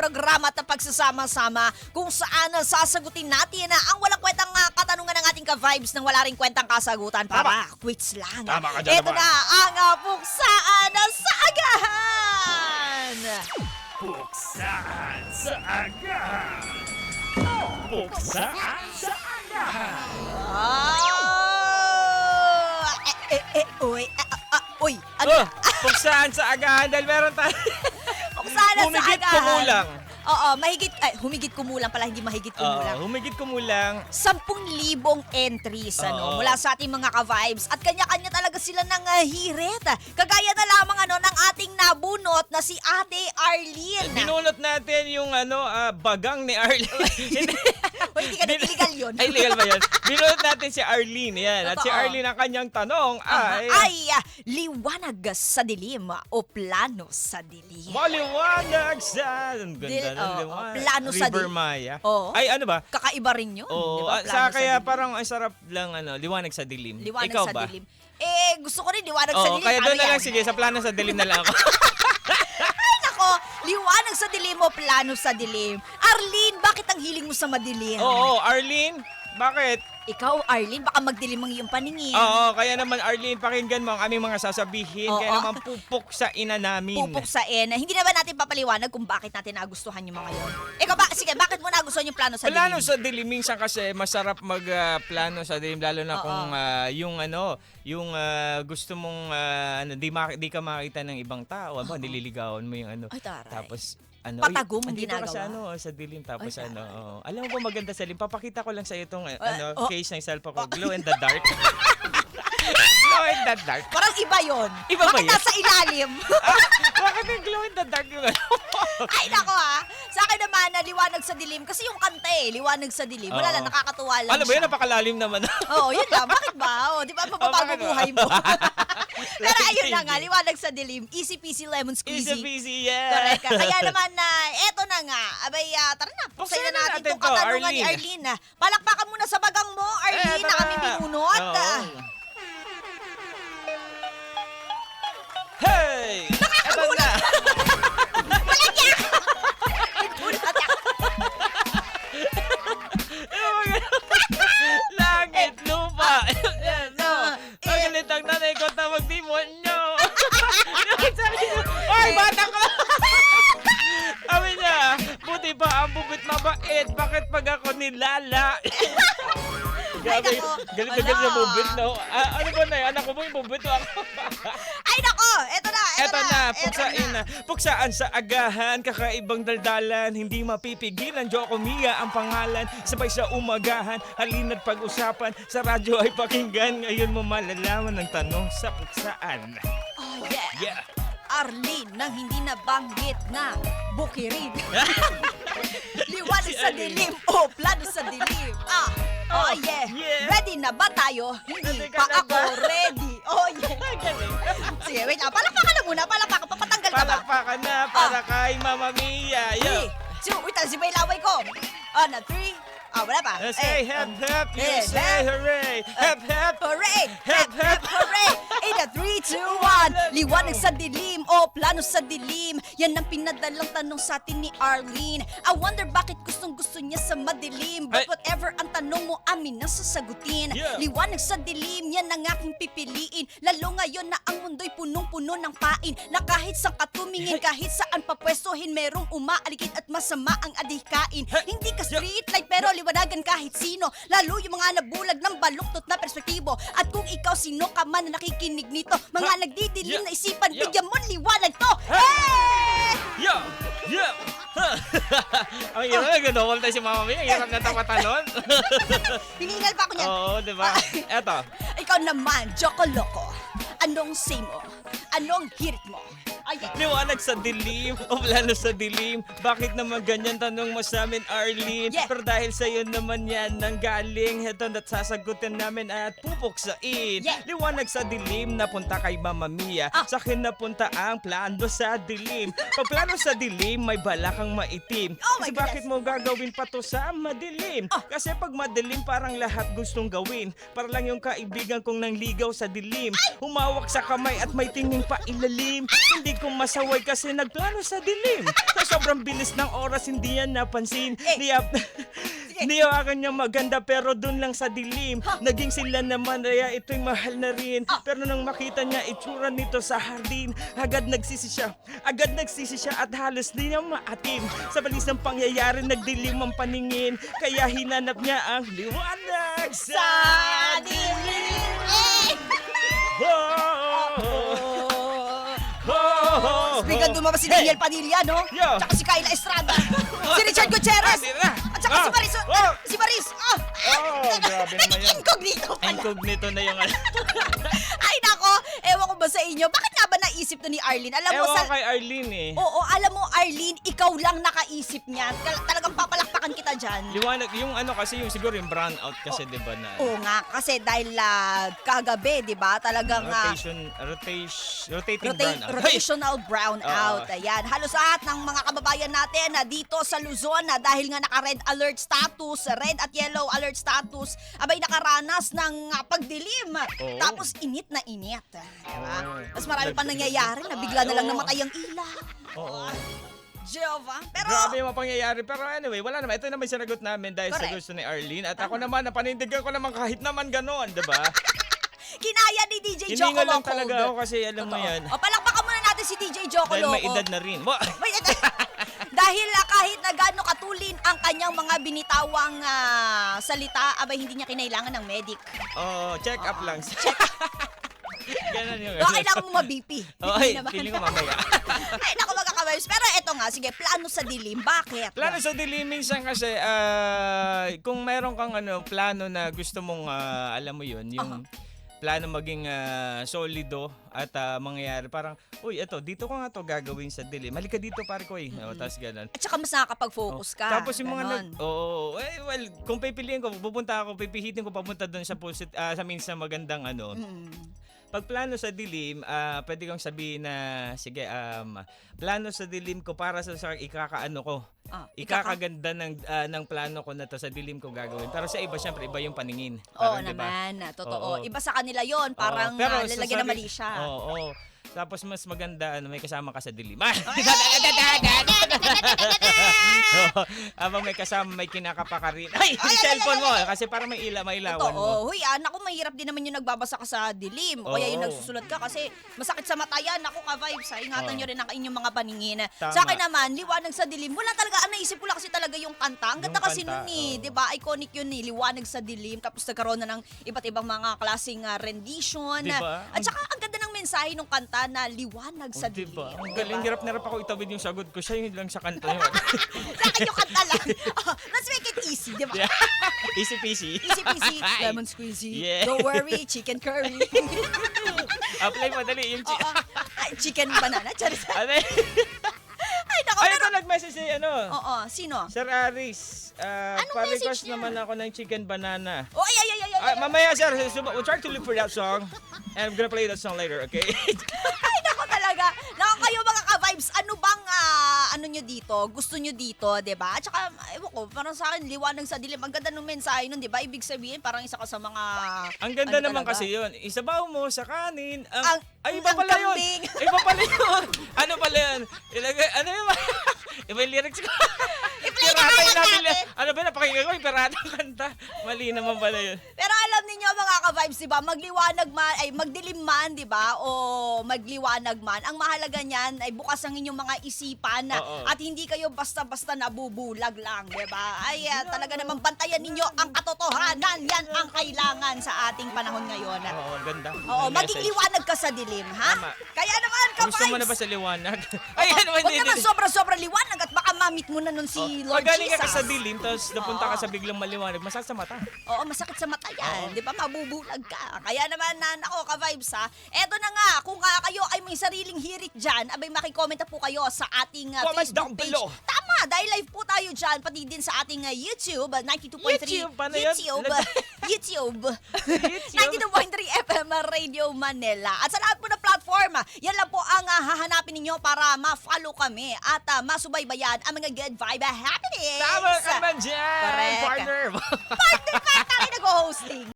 programa at pagsasama-sama kung saan sasagutin natin ang walang kwentang katanungan ng ating ka-vibes nang wala rin kwentang kasagutan para quiz lang. Tama ka dyan Ito naman. na ang puksaan sa agahan! Puksaan sa agahan! Puksaan sa agahan! Uy, ano? Puksaan sa agahan dahil meron tayo. Puksaan sa Humigit agahan. kumulang. Oo, humigit kumulang pala, hindi mahigit kumulang. Humigit kumulang. 10,000 entries Oo. mula sa ating mga ka-vibes at kanya-kanya talaga sila ng hirit. Kagaya na lamang ng ating nabunot na si Ate Arlene. Binunot natin yung bagang ni Arlene. Hindi ka na illegal yun. Ay, legal ba yun? Binunot natin si Arlene. Yan. At si Totoo. Arlene, ang kanyang tanong ay... Liwanag sa dilim o plano sa dilim? Maliwanag sa... Ang ganda ng Oo, liwanag. plano sa River dilim. Maya. Oo. Ay, ano ba? Kakaiba rin yun. Oo. Diba? Sa Plano kaya dilim. parang ang sarap lang liwanag sa dilim. Liwanag Ikaw sa ba? dilim. Gusto ko rin liwanag sa Oo, dilim. kaya Ano doon na yan? lang sige, sa plano sa dilim na lang ako. Ay, nako, liwanag sa dilim o plano sa dilim? Arlene, bakit ang hiling mo sa madilim? Oo, Arlene, bakit? Ikaw, Arlene, baka magdilim ang iyong paningin. Oo, kaya naman Arlene, pakinggan mo ang aming mga sasabihin. Oo. Kaya naman pupok sa ina namin. Pupuksain. Hindi na ba natin papaliwanag kung bakit natin nagustuhan yung mga yun? Ikaw ba, sige, bakit mo nagustuhan yung plano sa dilim? Plano sa dilim, minsan kasi masarap magplano sa dilim, lalo na Oo. kung yung gusto mong di ka makita ng ibang tao, nililigawan mo yung Ay, taray. tapos Patago mong andito ka ginagawa. sa dilim tapos Ay, alam mo ba maganda sa dilim, papakita ko lang sa itong case ng cellphone ko, Oh. glow in the dark. Glow in the dark. Parang iba yon. Iba ba Bakit yun? nasa ilalim? Bakit yung glow in the dark yung Ay, nako Sa akin naman, liwanag sa dilim. Kasi yung kanta liwanag sa dilim. Wala Oo. lang, nakakatuwa lang Ano ba yun? siya. Napakalalim naman. Oo, yun lang. Bakit ba? Di ba mababago bakit ba? buhay mo? Pero ayun na nga, Sige. liwanag sa dilim. Easy peasy lemon Easy squeezy. peasy, yeah. Correct ka. Kaya naman eto na nga. Abay, tara na. Buksan Buksan na na natin natin itong to, katanungan ni Arlene. Arlene. Palakpakan muna sa bagang mo, Arlene, na tara. kami binunot. Oo. Hey! Eto na. Langit, lupa. Yan, no. Pagalit ang nanay ko, tawag demonyo. Ay, bata ko! Sabi niya, buti pa ang bubit mabait. Bakit pag ako nilala? Grabe, nako. galit na galit Wala. sa bubit, no? Ano ba na yan? Anak ko mo yung bubit, ako. Ay, nako! Eto na! Eto na, puksaan na. Puksaan sa agahan, kakaibang daldalan, hindi mapipigilan. Joko Mia ang pangalan, sabay sa umagahan. Halina't pag-usapan, sa radyo ay pakinggan. Ngayon mo malalaman ang tanong sa puksaan. Oh, yeah. Yeah. Arlene nang hindi nabanggit na bukirin. Liwanag sa dilim o plano sa dilim. Oh yeah. Yeah. Ready na ba tayo? Hindi Ready ka pa na ako ba? ready. Oh yeah. Galing. Sige, wait lang. Palakpakan na muna. Palakpakan. Papatanggal ka ba? Palakpakan na para kay Mama Mia. Yo. 3, 2, wait lang. Sibay laway ko. On a 3. Wala pa. Say hep hep, you Eh, say hooray. Hep hep. Hooray! Hep, hep. Hooray! In a 3, 2, 1 Liwanag sa dilim o plano sa dilim. Yan ang pinadalang tanong sa atin ni Arlene. I wonder bakit gustong gusto niya sa madilim. But Ay. whatever ang tanong mo, amin ang sasagutin. Yeah. Liwanag sa dilim, yan ang aking pipiliin. Lalo ngayon na ang mundo'y punong-puno ng pain. Na kahit saan ka tumingin, kahit saan papwestuhin, merong umaalikid at masama ang adhikain. Hindi ka street light pero liwanagan kahit sino. Lalo yung mga nabulag ng baluktot na perspektibo. At kung ikaw sino ka man na nakikinig nito, mga nagdidilim Yeah. na isipan, Yeah. bigyan mo liwanag to. Hey! Yo! Yo! Ang hirap, ganokol tayo si Mama Mia. Ang hirap na tapatalon. Hiningal pa ako niyan. Oo, di ba? Eto. Ikaw naman, Joko Loco. Anong say mo? Anong hirit mo? Ayan. Liwanag sa dilim o plano sa dilim. Bakit naman ganyan tanong mo sa amin, Arlene? Yeah. Pero dahil sa'yo naman yan nang galing, heto na't sasagutin namin at pupuksain. Yeah. Liwanag sa dilim, napunta kay Mama Mia. Sa akin napunta ang plano sa dilim. Pag plano sa dilim, may balakang maitim. Oh my Kasi bakit goodness. mo gagawin pa to sa madilim? Kasi pag madilim, parang lahat gustong gawin. Para lang yung kaibigan kong nangligaw sa dilim. Humawak sa kamay at may tingin pa ilalim. Hindi kong masaway kasi nagplano sa dilim. Sa sobrang bilis ng oras, hindi yan napansin. Niyawakan niya maganda pero dun lang sa dilim. Naging sila naman, kaya ito'y mahal na rin. Pero nang makita niya itsura nito sa hardin, agad nagsisi siya at halos di niya maatim. Sa balis ng pangyayari, nagdilim ang paningin. Kaya hinanap niya ang liwanag sa dilim. Biglang dumabas si Daniel Padilla, no? Yo. Tsaka si Kyla Estrada. Si Richard Gutierrez. At saka si Maris. Si Maris. Grabe naman Naging yan. incognito pala. Incognito na yung ano. Ay, nako. Ewan ko ba sa inyo? Bakit nga ba naisip to ni Arlene? Alam mo, Ewan kay Arlene eh. Oo, alam mo, Arlene, ikaw lang nakaisip niyan. Talagang papalakpakan kita dyan. Liwanag, yung ano kasi, yung siguro yung brown out kasi, di ba na? Oo nga, kasi dahil kagabi, di ba? Talagang rotating brown out. rotational brown out. Ayan. Halos lahat ng mga kababayan natin na dito sa Luzon na dahil nga naka-red alert status, red at yellow alert status, abay nakaranas ng pagdilim. Oo. Tapos init na init. Diba? Oo. Mas marami pa nangyayari na bigla na lang namatay ang ilaw. Oo. Jehovah. Pero, Grabe yung mga pangyayari. Pero anyway, wala naman. Ito naman yung sinagot namin dahil sa Correct. gusto ni Arlene. At ako naman, napanindigan ko naman kahit naman ganon, di ba? kinaya ni DJ Joko Hiningal lang Locold. talaga ako kasi alam mo yan. O, palakpakan muna natin si DJ Joko Dahil Loco. may edad na rin. Wait, dahil kahit na gaano katulin ang kanyang mga binitawang salita, abay hindi niya kinailangan ng medic. Oh, check up lang. Ganun yung Baka kailangan mo ma-BP. Oh, ay, feeling ko mamaya. Ay, naku mga kabayos. Pero eto nga, sige, plano sa dilim. Bakit? Plano sa dilim minsan kasi kung meron kang plano na gusto mong alam mo yun, yung plano maging solido at mangyayari parang, uy, eto, dito ko nga to gagawin sa dilim. Halika dito pare ko eh. Tapos ganun. At saka mas nakakapag-focus ka. Tapos yung mga Ganon. well, kung pipiliin ko, pipihitin ko papunta doon sa sa minsan magandang Pag plano sa dilim, pwede kong sabihin na, sige, plano sa dilim ko para sa ikakaano ko. Ikakaganda ng plano ko na to sa dilim ko gagawin. Pero sa iba, syempre, iba yung paningin. Oo Parang, diba? naman, totoo. Oo. Iba sa kanila yon parang Pero lalagyan na mali siya. Oo. Tapos mas maganda, may kasama ka sa dilim. Habang may kasama, may kinakapa ka rin. Ay, cellphone mo. Kasi parang may ilawan mo. Totoo. Huy, naku, mahirap din naman yung nagbabasa ka sa dilim. O kaya yung Oo. nagsusulat ka kasi masakit sa mata yan. Naku, ka-vibes. Ingatan nyo rin ang inyong mga paningin. Tama. Sa akin naman, liwanag sa dilim. Wala talaga, naisip ko lang kasi talaga yung kanta. Ang ganda Yung kasi kanta, nun eh. oo. Diba? Iconic yun eh. Liwanag sa dilim. Tapos nagkaroon na ng iba't ibang mga klaseng rendition. Diba? At saka ang ganda ng mensahe ng kanta na liwanag sa dilim. Diba? Ang galing, hirap na hirap ako itawid yung sagot ko. Siya yun lang sa kanta yun. Sa akin yung kanta lang. Let's make it easy, diba? Yeah. Easy peasy. Easy peasy, lemon squeezy. Yeah. Don't worry, chicken curry. Apply mo, dali. Yung Oo. Ay, chicken banana. Charis. Ano? Ay, nako. Ay, Pero, ito nag-message si oo, sino? Sir Aris. Anong Pa-request message niya? naman ako ng chicken banana. Oh, ay. Mamaya, sir. We'll try to look for that song. And I'm gonna play that song later, okay? Ay, nako talaga. Nako kayo mga ka-vibes, ano bang ano nyo dito? Gusto nyo dito, 'di ba? At saka, ewan ko, parang sa akin, liwanag sa dilim. Ang ganda ng mensahe nun, 'di ba? Ibig sabihin, parang isa ka sa mga... Ang ganda ano naman talaga? kasi yun. Isabaw mo sa kanin. Ay, ang iba pala yun. kambing. Iba pala yun. Ano pala yun? Ilagay, ano yun? Iba yung lyrics ko. I-play na Pirata nga yung lang nabili. natin. Ano ba, napakinggan ko yung pirata kanta. Mali naman pala yun. Pero alam niyo mga ka-vibes, 'di ba? Magliwanag man ay magdilim man, 'di ba? O magliwanag man. Ang mahalaga niyan ay bukas ang inyong mga isipan Oo. at hindi kayo basta-basta nabubulag lang, 'di ba? Ay talaga namang bantayan ninyo ang katotohanan. Yan ang kailangan sa ating panahon ngayon. Oo, ganda. Oo, May maging message. liwanag ka sa dilim, ha? Tama. Kaya naman, ka-vibes. Gusto mo na ba sa liwanag? Ay, ano, Huwag naman sobra-sobra liwanag at baka mamit mo na nun si Lord Pag galing Jesus. ka sa dilim, tapos napunta ka Oo. sa biglang maliwanag, masakit sa mata. Oo, masakit sa mata yan. Oo. Di ba? Mabubulag ka. Kaya naman, nako, ka-vibes ha. Eto na nga, kung kayo ay may sariling hirit dyan, abay makicomment na po kayo sa ating Comment Facebook down page. below. Tama, dahil live po tayo dyan, pati din sa ating YouTube, 92.3. YouTube, paano yun? YouTube. 92.3 FM Radio Manila. At sa lahat po na platform, yan lang po ang hahanapin ninyo para ma-follow kami at masubaybayan ang mga good vibe happenings. Tama ka man dyan, Correct. partner. Partner pa tayo nag-hosting.